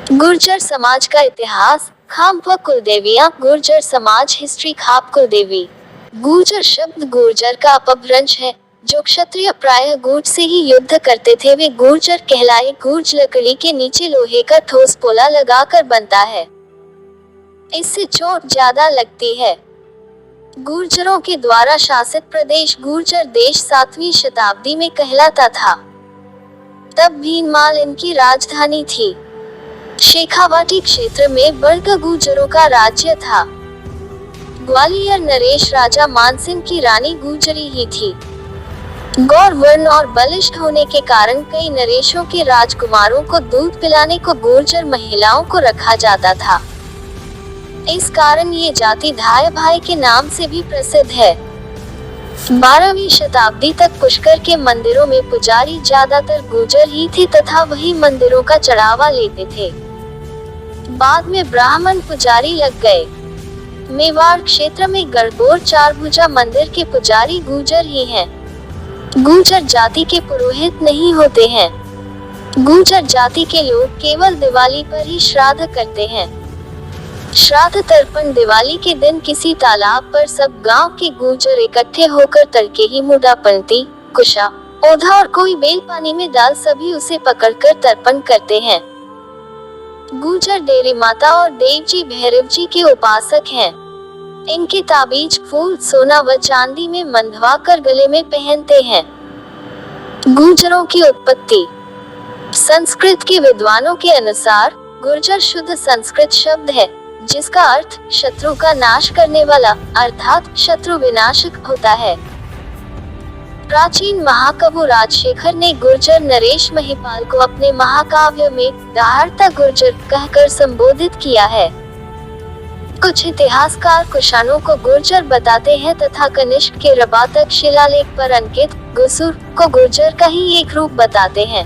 गुर्जर समाज का इतिहास। खाप व कुलदेवियां। गुर्जर समाज हिस्ट्री। खाप कुलदेवी। गुर्जर शब्द गुर्जर का अपभ्रंश है, जो क्षत्रिय प्रायः गुर्ज से ही युद्ध करते थे, वे गुर्जर कहलाए। गुर्ज लकड़ी के नीचे लोहे का ठोस पोला लगाकर बनता है, इससे चोट ज्यादा लगती है। गुर्जरों के द्वारा शासित प्रदेश गुर्जर देश 7वीं शताब्दी में कहलाता था। तब भीनमाल इनकी राजधानी थी। शेखावाटी क्षेत्र में बर्ग गुर्जरों का राज्य था। ग्वालियर नरेश राजा मानसिंह की रानी गुर्जरी ही थी। गौर वर्ण और बलिष्ठ होने के कारण कई नरेशों के राजकुमारों को दूध पिलाने को गुर्जर महिलाओं को रखा जाता था। इस कारण ये जाति धाय भाई के नाम से भी प्रसिद्ध है। 12वीं शताब्दी तक पुष्कर के मंदिरों में पुजारी ज्यादातर गुर्जर ही थे तथा वही मंदिरों का चढ़ावा लेते थे। बाद में ब्राह्मण पुजारी लग गए। मेवाड़ क्षेत्र में गढ़बोर चारभुजा मंदिर के पुजारी गुर्जर ही हैं। गुर्जर जाति के पुरोहित नहीं होते हैं। गुर्जर जाति के लोग केवल दिवाली पर ही श्राद्ध करते हैं। श्राद्ध तर्पण दिवाली के दिन किसी तालाब पर सब गांव के गुर्जर इकट्ठे होकर तड़के ही मुंडापंती, कुशा, ओधा और कोई बेल पानी में डाल सभी उसे पकड़कर तर्पण करते हैं। गुर्जर डेरी माता और देवजी भैरव जी के उपासक हैं। इनके ताबीज फूल सोना व चांदी में मंधवा कर गले में पहनते हैं। गुर्जरों की उत्पत्ति। संस्कृत के विद्वानों के अनुसार गुर्जर शुद्ध संस्कृत शब्द है, जिसका अर्थ शत्रु का नाश करने वाला अर्थात शत्रु विनाशक होता है। प्राचीन महाकवि राजशेखर ने गुर्जर नरेश महिपाल को अपने महाकाव्य में दहाड़ता गुर्जर कहकर संबोधित किया है। कुछ इतिहासकार कुषाणों को गुर्जर बताते हैं तथा कनिष्क के रबातक शिलालेख पर अंकित गुसुर को गुर्जर का ही एक रूप बताते हैं।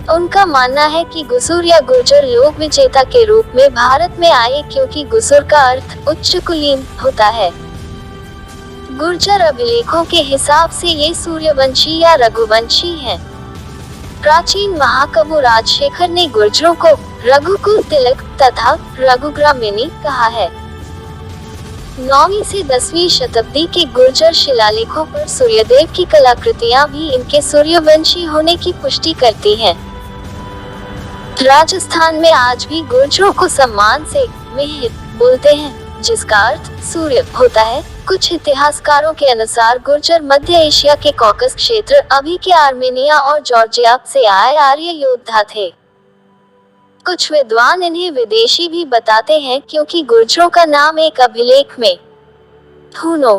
उनका मानना है कि गुसुर या गुर्जर लोक विजेता के रूप में भारत में आए, क्योंकि गुसुर का अर्थ उच्च कुलीन होता है। गुर्जर अभिलेखों के हिसाब से ये सूर्यवंशी या रघुवंशी हैं। प्राचीन महाकवि राजशेखर ने गुर्जरों को रघुकुल तिलक तथा रघुग्रामिणी कहा है। 9वीं से 10वीं शताब्दी के गुर्जर शिलालेखों पर सूर्यदेव की कलाकृतियां भी इनके सूर्यवंशी होने की पुष्टि करती हैं। राजस्थान में आज भी गुर्जरों को सम्मान से मिहिर बोलते हैं, जिसका अर्थ सूर्य होता है। कुछ इतिहासकारों के अनुसार गुर्जर मध्य एशिया के कॉकस क्षेत्र, अभी के आर्मेनिया और जॉर्जिया से आए आर्य योद्धा थे। कुछ विद्वान इन्हें विदेशी भी बताते हैं, क्योंकि गुर्जरों का नाम एक अभिलेख में हुनो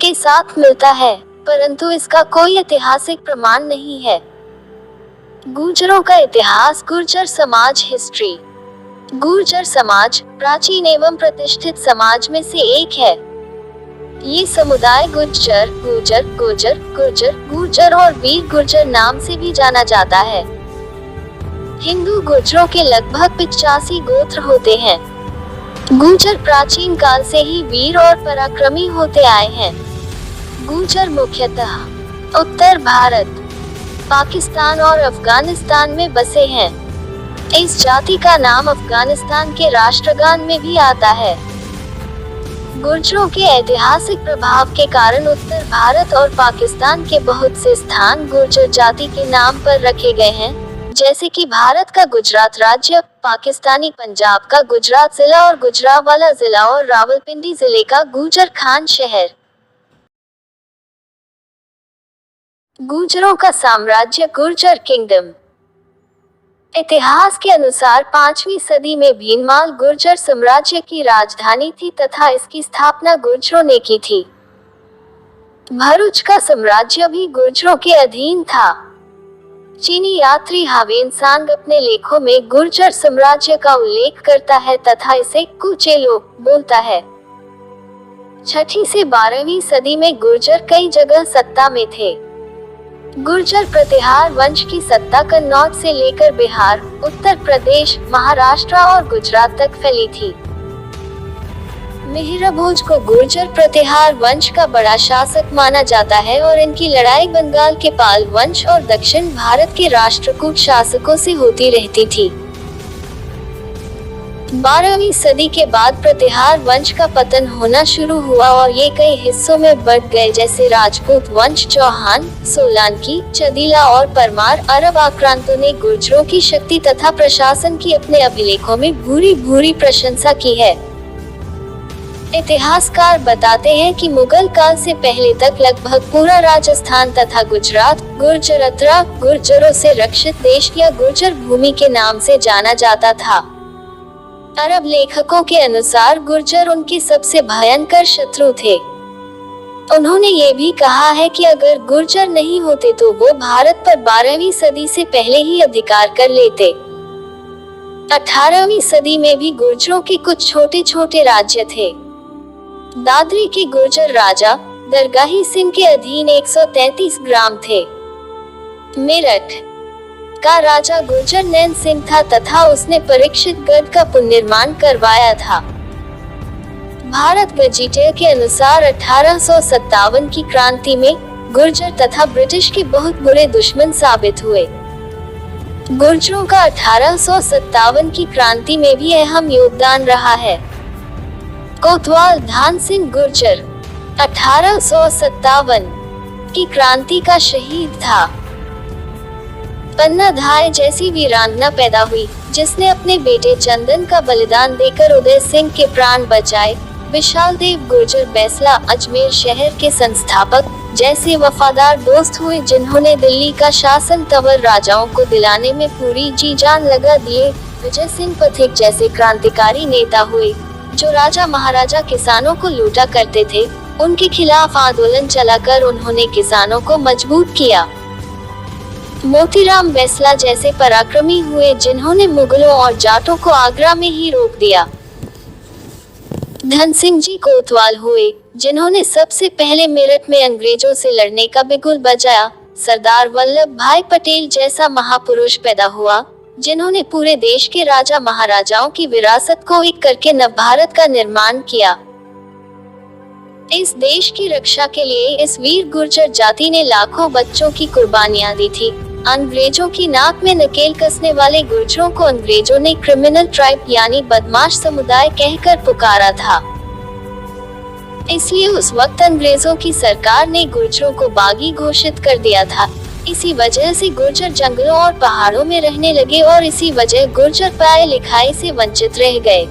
के साथ मिलता है, परंतु इसका कोई ऐतिहासिक प्रमाण नहीं है। गुर्जरों का इतिहास। गुर्जर समाज हिस्ट्री। गुर्जर समाज प्राचीन एवं प्रतिष्ठित समाज में से एक है। ये समुदाय गुर्जर, गुर्जर, गुर्जर, गुर्जर, गुर्जर और वीर गुर्जर नाम से भी जाना जाता है। हिंदू गुर्जरों के लगभग 85 गोत्र होते हैं। गुर्जर प्राचीन काल से ही वीर और पराक्रमी होते आए हैं। गुर्जर मुख्यतः उत्तर भारत, पाकिस्तान और अफगानिस्तान में बसे हैं। इस जाति का नाम अफगानिस्तान के राष्ट्रगान में भी आता है। गुर्जरों के ऐतिहासिक प्रभाव के कारण उत्तर भारत और पाकिस्तान के बहुत से स्थान गुर्जर जाति के नाम पर रखे गए हैं, जैसे कि भारत का गुजरात राज्य, पाकिस्तानी पंजाब का गुजरात जिला और गुजरांवाला जिला और रावलपिंडी जिले का गुर्जर खान शहर। गुर्जरों का साम्राज्य। गुर्जर किंगडम। इतिहास के अनुसार 5वीं सदी में भीनमाल गुर्जर साम्राज्य की राजधानी थी तथा इसकी स्थापना गुर्जरों ने की थी। भरूच का साम्राज्य भी गुर्जरों के अधीन था। चीनी यात्री हावेनसांग अपने लेखों में गुर्जर साम्राज्य का उल्लेख करता है तथा इसे कुचेलो बोलता है। 6वीं से 12वीं सदी में गुर्जर कई जगह सत्ता में थे। गुर्जर प्रतिहार वंश की सत्ता कन्नौज से लेकर बिहार, उत्तर प्रदेश, महाराष्ट्र और गुजरात तक फैली थी। मिहिर भोज को गुर्जर प्रतिहार वंश का बड़ा शासक माना जाता है और इनकी लड़ाई बंगाल के पाल वंश और दक्षिण भारत के राष्ट्रकूट शासकों से होती रहती थी। 12वीं सदी के बाद प्रतिहार वंश का पतन होना शुरू हुआ और ये कई हिस्सों में बंट गए, जैसे राजपूत वंश, चौहान, सोलंकी, चदीला और परमार। अरब आक्रांतों ने गुर्जरों की शक्ति तथा प्रशासन की अपने अभिलेखों में भूरी भूरी प्रशंसा की है। इतिहासकार बताते हैं कि मुगल काल से पहले तक लगभग पूरा राजस्थान तथा गुजरात गुर्जरत्रा, गुर्जरों से रक्षित देश या गुर्जर भूमि के नाम से जाना जाता था। अरब लेखकों के अनुसार गुर्जर उनके सबसे भयंकर शत्रु थे। उन्होंने ये भी कहा है कि अगर गुर्जर नहीं होते तो वो भारत पर 12वीं सदी से पहले ही अधिकार कर लेते। 18वीं सदी में भी गुर्जरों के कुछ छोटे छोटे राज्य थे। दादरी के गुर्जर राजा दरगाही सिंह के अधीन 133 ग्राम थे। मेरठ का राजा गुर्जर नैन सिंह था तथा उसने परीक्षित गढ़ का पुनर्निर्माण करवाया था। भारत गजीटियर के अनुसार 1857 की क्रांति में गुर्जर तथा ब्रिटिश के बहुत बुरे दुश्मन साबित हुए। गुर्जरों का 1857 की क्रांति में भी अहम योगदान रहा है। कोतवाल धान सिंह गुर्जर 1857 की क्रांति का शहीद था। पन्ना धाय जैसी वीरांगना पैदा हुई, जिसने अपने बेटे चंदन का बलिदान देकर उदय सिंह के प्राण बचाए। विशाल देव गुर्जर बैसला अजमेर शहर के संस्थापक जैसे वफादार दोस्त हुए, जिन्होंने दिल्ली का शासन तंवर राजाओं को दिलाने में पूरी जी जान लगा दिए। विजय सिंह पथिक जैसे क्रांतिकारी नेता हुए, जो राजा महाराजा किसानों को लूटा करते थे। उनके खिलाफ आंदोलन चलाकर उन्होंने किसानों को मजबूत किया। मोतीराम बैसला जैसे पराक्रमी हुए, जिन्होंने मुगलों और जाटों को आगरा में ही रोक दिया। धन सिंह जी कोतवाल हुए, जिन्होंने सबसे पहले मेरठ में अंग्रेजों से लड़ने का बिगुल बजाया। सरदार वल्लभ भाई पटेल जैसा महापुरुष पैदा हुआ, जिन्होंने पूरे देश के राजा महाराजाओं की विरासत को एक करके नव भारत का निर्माण किया। इस देश की रक्षा के लिए इस वीर गुर्जर जाति ने लाखों बच्चों की कुर्बानियां दी थी। अंग्रेजों की नाक में नकेल कसने वाले गुर्जरों को अंग्रेजों ने क्रिमिनल ट्राइब यानी बदमाश समुदाय कहकर पुकारा था। इसलिए उस वक्त अंग्रेजों की सरकार ने गुर्जरों को बागी घोषित कर दिया था। इसी वजह से गुर्जर जंगलों और पहाड़ों में रहने लगे और इसी वजह गुर्जर पढ़ाई लिखाई से वंचित रह गए।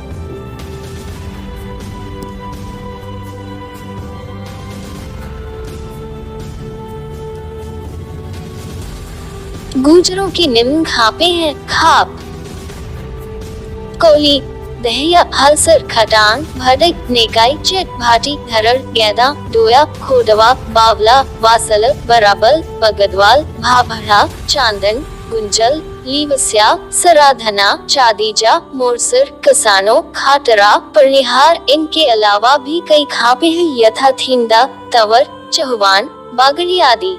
गुर्जरों की निम्न खापें हैं। खाप कोली, दहिया, हलसर, खटांग, भड़क, नेकाई, चट, भाटी, धरड़, गैदा, डोया, खोडवा, बावला, वासल, बराबल, बगदवाल, भाभरा, चांदन, गुंजल, लीवस्या, सराधना, चादीजा, मोरसर, कसानो, खाटरा, परनिहार। इनके अलावा भी कई खापें हैं, यथा थींदा, तवर, चहुवान, बागड़ी आदि।